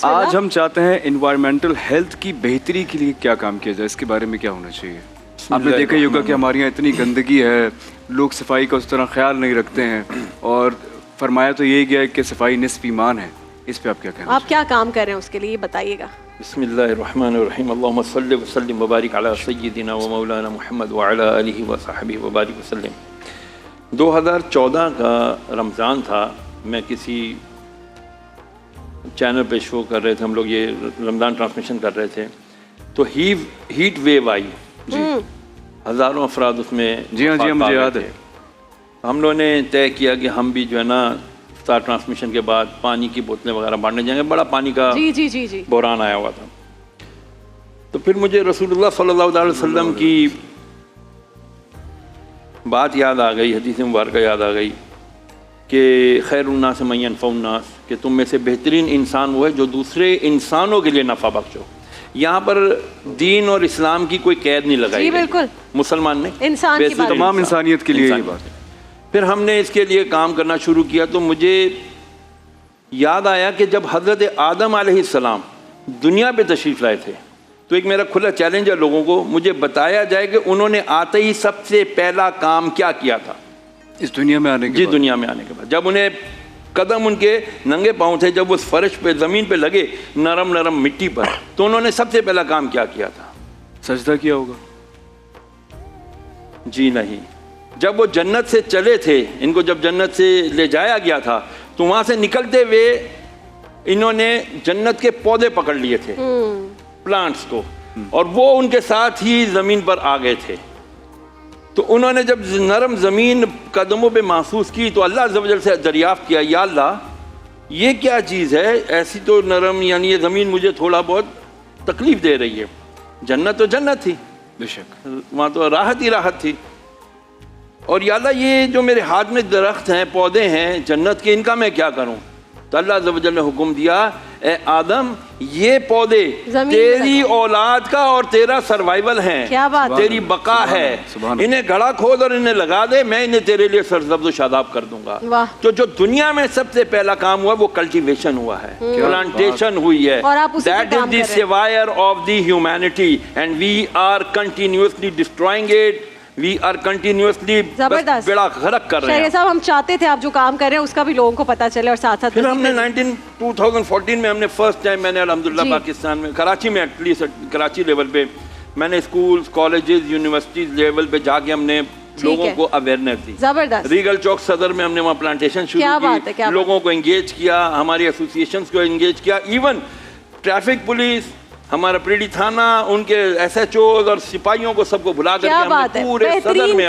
آج ہم چاہتے ہیں انوائرمنٹل ہیلتھ کی بہتری کے لیے کیا کام کیا جائے، اس کے بارے میں کیا ہونا چاہیے؟ آپ نے دیکھا ہی ہوگا کہ ہمارے یہاں اتنی گندگی ہے، لوگ صفائی کا اس طرح خیال نہیں رکھتے ہیں، اور فرمایا تو یہی گیا ہے کہ صفائی نصف ایمان ہے. اس پہ آپ کیا کہنا؟ آپ کیا کام کر رہے ہیں اس کے لیے بتائیے گا. بسم اللہ الرحمن الرحیم. اللہم صلی وسلم وبارک علی سیدنا و مولانا محمد وعلی آلہ وصحبہ وبارک وسلم. 2014 کا رمضان تھا، میں کسی چینل پہ شو کر رہے تھے، ہم لوگ یہ رمضان ٹرانسمیشن کر رہے تھے، تو ہیٹ ویو آئی، ہزاروں افراد اس میں جی ہاں مجھے یاد ہے. ہم لوگوں نے طے کیا کہ ہم بھی جو ہے نا افطار ٹرانسمیشن کے بعد پانی کی بوتلیں وغیرہ بانٹنے جائیں گے. بڑا پانی کا جی بحران آیا ہوا تھا. تو پھر مجھے رسول اللہ صلی اللہ علیہ وسلم کی بات یاد آ گئی، حدیث مبارکہ یاد آ گئی کہ خیر الناس من ینفع الناس، کہ تم میں سے بہترین انسان وہ ہے جو دوسرے انسانوں کے لیے نفع بخش ہو. یہاں پر دین اور اسلام کی کوئی قید نہیں لگائی. جی بالکل، مسلمان نے انسان کی بات، تمام انسانیت کے لیے یہ بات ہے. پھر ہم نے اس کے لیے کام کرنا شروع کیا تو مجھے یاد آیا کہ جب حضرت آدم علیہ السلام دنیا پہ تشریف لائے تھے تو ایک میرا کھلا چیلنج ہے لوگوں کو، مجھے بتایا جائے کہ انہوں نے آتے ہی سب سے پہلا کام کیا کیا تھا اس دنیا میں آنے کے جی بعد. دنیا میں آنے کے بعد جب انہیں قدم ان کے ننگے پاؤں تھے، جب اس فرش پہ زمین پہ لگے نرم نرم مٹی پر، تو انہوں نے سب سے پہلا کام کیا کیا تھا؟ سجدہ کیا ہوگا؟ جی نہیں. جب وہ جنت سے چلے تھے، ان کو جب جنت سے لے جایا گیا تھا تو وہاں سے نکلتے ہوئے انہوں نے جنت کے پودے پکڑ لیے تھے، پلانٹس کو، اور وہ ان کے ساتھ ہی زمین پر آ گئے تھے. تو انہوں نے جب نرم زمین قدموں پہ محسوس کی تو اللہ عز و جل سے دریافت کیا، یا اللہ یہ کیا چیز ہے ایسی تو نرم، یعنی یہ زمین مجھے تھوڑا بہت تکلیف دے رہی ہے. جنت تو جنت تھی، بے شک وہاں تو راحت ہی راحت تھی. اور یا اللہ یہ جو میرے ہاتھ میں درخت ہیں، پودے ہیں جنت کے، ان کا میں کیا کروں؟ تو اللہ عز و جل نے حکم دیا، اے آدم یہ پودے تیری اولاد کا اور تیرا سروائیول ہیں، تیری بقا ہے، انہیں گڑھا کھود اور انہیں لگا دے، میں انہیں تیرے لیے سرسبز و شاداب کر دوں گا. تو جو دنیا میں سب سے پہلا کام ہوا وہ کلٹیویشن ہوا ہے، پلانٹیشن ہوئی ہے. That is the savior of the humanity and we are continuously destroying it. We are continuously بیڑا غرق کر رہے ہیں. شہریار صاحب ہم چاہتے تھے آپ جو کام کر رہے ہیں اس کا بھی لوگوں کو پتہ چلے، اور ساتھ ساتھ پھر ہم نے 2014 میں ہم نے فرسٹ ٹائم میں نے الحمدللہ پاکستان میں کراچی میں ایٹ لیسٹ کراچی لیول پہ میں نے اسکولز، کالجز، یونیورسٹیز لیول پہ جا کے ہم نے لوگوں کو اویئرنیس دی. زبردست. ریگل چوک صدر میں ہم نے وہاں پلانٹیشن شروع کی، لوگوں کو انگیج کیا، ہماری ایسوسیشنز کو انگیج کیا. ایون ٹریفک پولیس، ہمارا پریڈی تھانہ، ان کے ایس ایچ اوز اور سپاہیوں کو سب کو بلا کر کے ہم نے پورے صدر میں